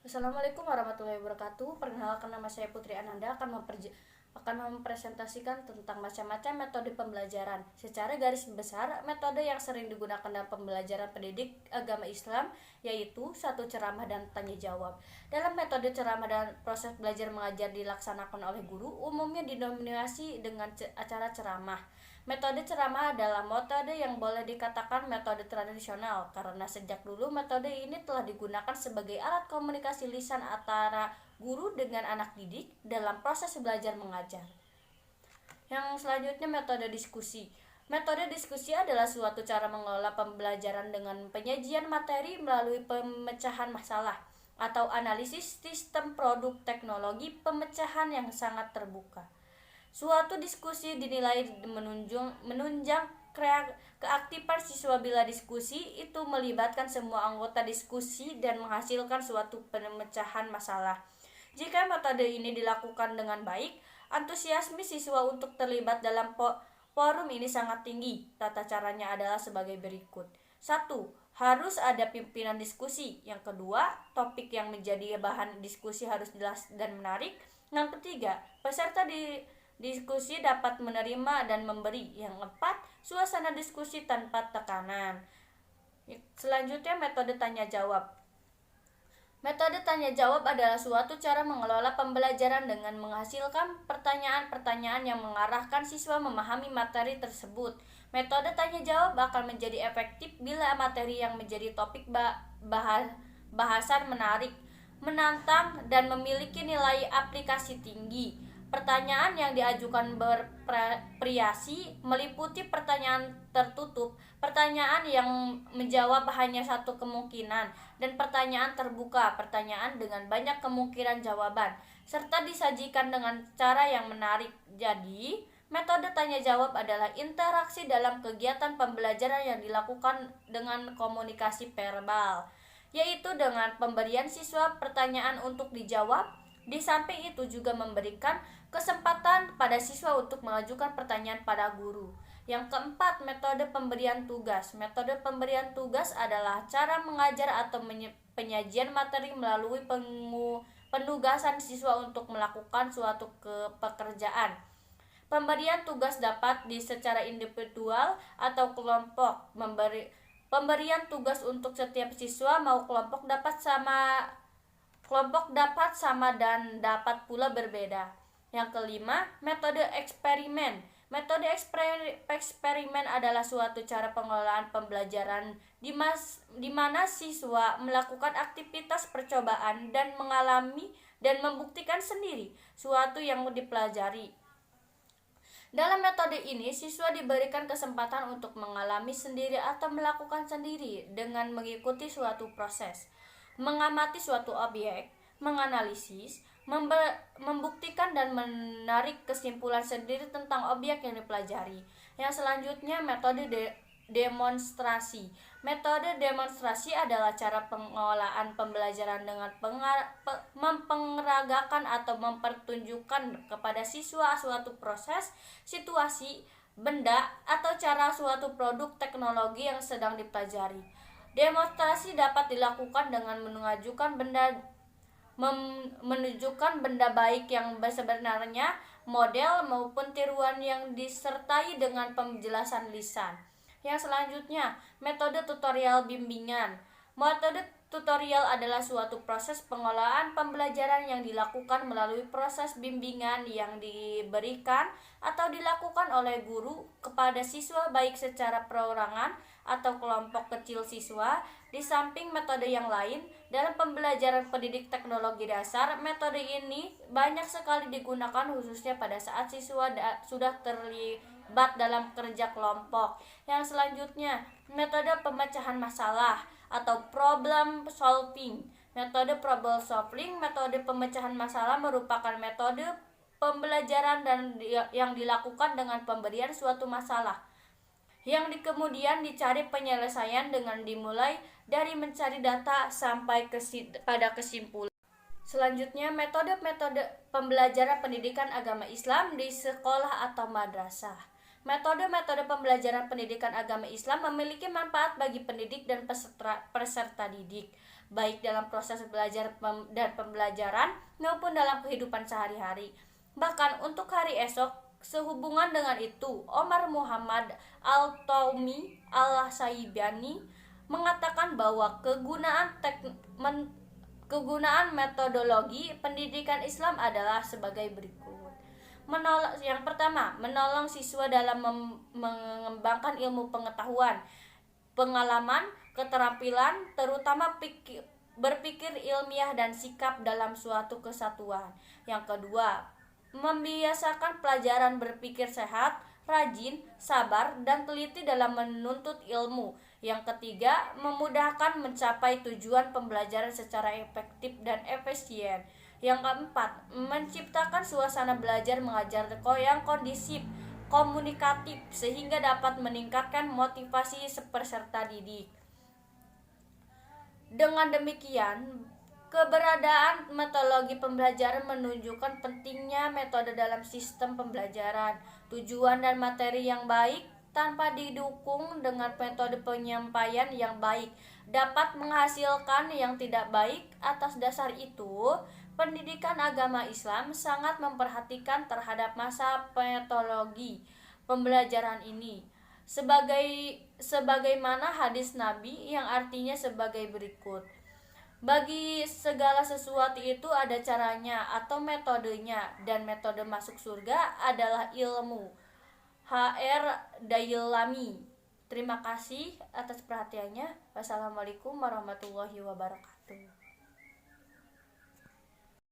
Assalamualaikum warahmatullahi wabarakatuh. Perkenalkan, nama saya Putri Ananda akan mempresentasikan tentang macam-macam metode pembelajaran. Secara garis besar, metode yang sering digunakan dalam pembelajaran pendidik agama Islam yaitu satu, ceramah dan tanya jawab. Dalam metode ceramah dan proses belajar mengajar dilaksanakan oleh guru, umumnya didominasi dengan acara ceramah. Metode ceramah adalah metode yang boleh dikatakan metode tradisional karena sejak dulu metode ini telah digunakan sebagai alat komunikasi lisan antara guru dengan anak didik dalam proses belajar mengajar. Yang selanjutnya, metode diskusi. Metode diskusi adalah suatu cara mengelola pembelajaran dengan penyajian materi melalui pemecahan masalah atau analisis sistem produk teknologi pemecahan yang sangat terbuka. Suatu diskusi dinilai menunjang keaktifan siswa bila diskusi itu melibatkan semua anggota diskusi dan menghasilkan suatu pemecahan masalah. Jika metode ini dilakukan dengan baik, antusiasme siswa untuk terlibat dalam forum ini sangat tinggi. Tata caranya adalah sebagai berikut. 1. Harus ada pimpinan diskusi. Yang kedua, topik yang menjadi bahan diskusi harus jelas dan menarik. Yang ketiga, peserta diskusi dapat menerima dan memberi. Yang keempat, suasana diskusi tanpa tekanan. Selanjutnya, metode tanya jawab. Metode tanya jawab adalah suatu cara mengelola pembelajaran dengan menghasilkan pertanyaan-pertanyaan yang mengarahkan siswa memahami materi tersebut. Metode tanya jawab akan menjadi efektif bila materi yang menjadi topik bahasan menarik, menantang, dan memiliki nilai aplikasi tinggi. Pertanyaan yang diajukan bervariasi, meliputi pertanyaan tertutup, pertanyaan yang menjawab hanya satu kemungkinan, dan pertanyaan terbuka, pertanyaan dengan banyak kemungkinan jawaban, serta disajikan dengan cara yang menarik. Jadi, metode tanya jawab adalah interaksi dalam kegiatan pembelajaran yang dilakukan dengan komunikasi verbal, yaitu dengan pemberian siswa pertanyaan untuk dijawab. Di samping itu juga memberikan kesempatan pada siswa untuk mengajukan pertanyaan pada guru. Yang keempat, metode pemberian tugas. Metode pemberian tugas adalah cara mengajar atau penyajian materi melalui penugasan siswa untuk melakukan suatu pekerjaan. Pemberian tugas dapat secara individual atau kelompok. Pemberian tugas untuk setiap siswa mau kelompok dapat sama dan dapat pula berbeda. Yang kelima, metode eksperimen. Metode eksperimen adalah suatu cara pengelolaan pembelajaran di mana siswa melakukan aktivitas percobaan dan mengalami dan membuktikan sendiri suatu yang dipelajari. Dalam metode ini, siswa diberikan kesempatan untuk mengalami sendiri atau melakukan sendiri dengan mengikuti suatu proses, mengamati suatu objek, menganalisis, membuktikan dan menarik kesimpulan sendiri tentang objek yang dipelajari. Yang selanjutnya, metode demonstrasi. Metode demonstrasi adalah cara pengelolaan pembelajaran dengan mempengeragakan atau mempertunjukkan kepada siswa suatu proses, situasi, benda, atau cara suatu produk teknologi yang sedang dipelajari. Demonstrasi dapat dilakukan dengan menunjukkan benda baik yang sebenarnya, model maupun tiruan yang disertai dengan penjelasan lisan. Yang selanjutnya, metode tutorial bimbingan. Metode tutorial adalah suatu proses pengolahan pembelajaran yang dilakukan melalui proses bimbingan yang diberikan atau dilakukan oleh guru kepada siswa baik secara perorangan atau kelompok kecil siswa. Di samping metode yang lain, dalam pembelajaran pendidik teknologi dasar, metode ini banyak sekali digunakan khususnya pada saat siswa sudah terlibat dalam kerja kelompok. Yang selanjutnya, metode pemecahan masalah atau problem solving. Metode problem solving, metode pemecahan masalah merupakan metode pembelajaran yang dilakukan dengan pemberian suatu masalah yang kemudian dicari penyelesaian dengan dimulai dari mencari data sampai pada kesimpulan. Selanjutnya, metode-metode pembelajaran pendidikan agama Islam di sekolah atau madrasah. Metode-metode pembelajaran pendidikan agama Islam memiliki manfaat bagi pendidik dan peserta didik. baik dalam proses belajar dan pembelajaran maupun dalam kehidupan sehari-hari. Bahkan untuk hari esok, sehubungan dengan itu, Omar Muhammad Al-Taumi Al-Saibani mengatakan bahwa kegunaan metodologi pendidikan Islam adalah sebagai berikut. Yang pertama, menolong siswa dalam mengembangkan ilmu pengetahuan, pengalaman, keterampilan, terutama berpikir ilmiah dan sikap dalam suatu kesatuan. Yang kedua, membiasakan pelajaran berpikir sehat, rajin, sabar, dan teliti dalam menuntut ilmu. Yang ketiga, memudahkan mencapai tujuan pembelajaran secara efektif dan efisien. Yang keempat, menciptakan suasana belajar mengajar yang kondisif, komunikatif, sehingga dapat meningkatkan motivasi peserta didik. Dengan demikian, keberadaan metodologi pembelajaran menunjukkan pentingnya metode dalam sistem pembelajaran. Tujuan dan materi yang baik tanpa didukung dengan metode penyampaian yang baik dapat menghasilkan yang tidak baik. Atas dasar itu, pendidikan agama Islam sangat memperhatikan terhadap masa metodologi pembelajaran ini. Sebagaimana hadis Nabi yang artinya sebagai berikut. Bagi segala sesuatu itu ada caranya atau metodenya, dan metode masuk surga adalah ilmu. H.R. Dailami. Terima kasih atas perhatiannya. Wassalamualaikum warahmatullahi wabarakatuh.